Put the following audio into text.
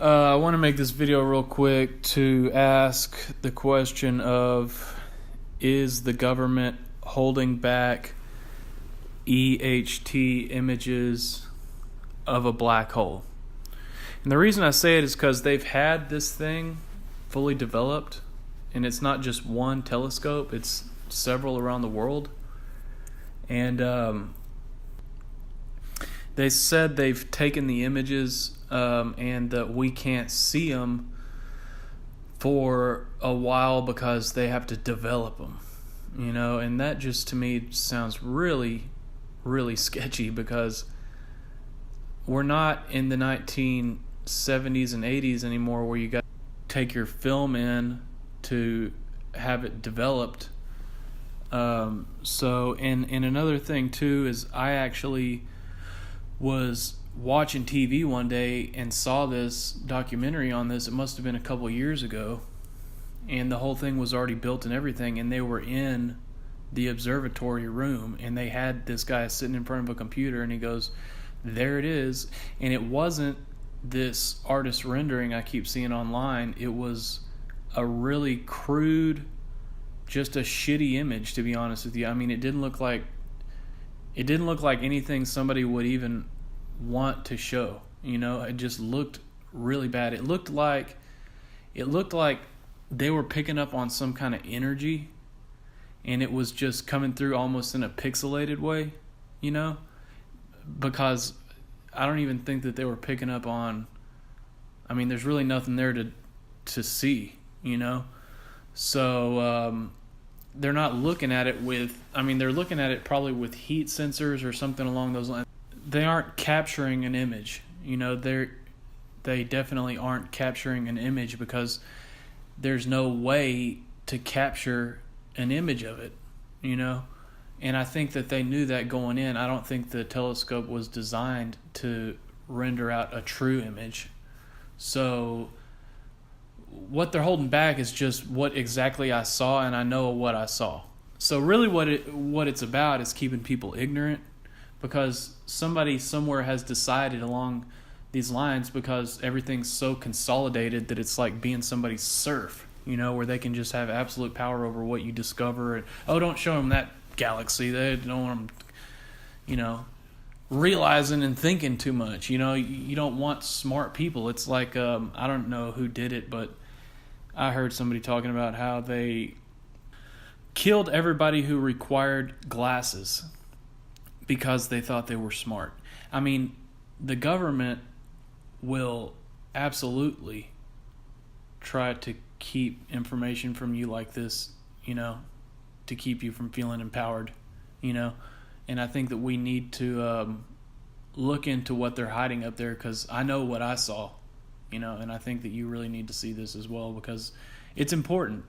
I want to make this video real quick to ask the question of, is the government holding back EHT images of a black hole? And the reason I say it is because they've had this thing fully developed, and it's not just one telescope, it's several around the world. And they said they've taken the images and that we can't see them for a while because they have to develop them, and that just to me sounds really, really sketchy, because we're not in the 1970s and 80s anymore where you got to take your film in to have it developed. And another thing too is I actually was watching TV one day and saw this documentary on this. It must have been a couple years ago, and the whole thing was already built and everything, and they were in the observatory room, and they had this guy sitting in front of a computer, and he goes, there it is. And it wasn't this artist rendering I keep seeing online. It was a really crude, just a shitty image, to be honest with you. I mean, it didn't look like anything somebody would even want to show. It just looked really bad. It looked like they were picking up on some kind of energy, and it was just coming through almost in a pixelated way, because I don't even think that they were picking up on, there's really nothing there to see, so they're not looking at it with, they're looking at it probably with heat sensors or something along those lines. They aren't capturing an image, they definitely aren't capturing an image, because there's no way to capture an image of it, and I think that they knew that going in. I don't think the telescope was designed to render out a true image. So what they're holding back is just what exactly I saw, and I know what I saw. So really what it's about is keeping people ignorant, because somebody somewhere has decided along these lines, because everything's so consolidated that it's like being somebody's serf, where they can just have absolute power over what you discover. And don't show them that galaxy. They don't want them, realizing and thinking too much. You don't want smart people. It's like, I don't know who did it, but I heard somebody talking about how they killed everybody who required glasses because they thought they were smart. The government will absolutely try to keep information from you like this, to keep you from feeling empowered, and I think that we need to look into what they're hiding up there, because I know what I saw, and I think that you really need to see this as well, because it's important.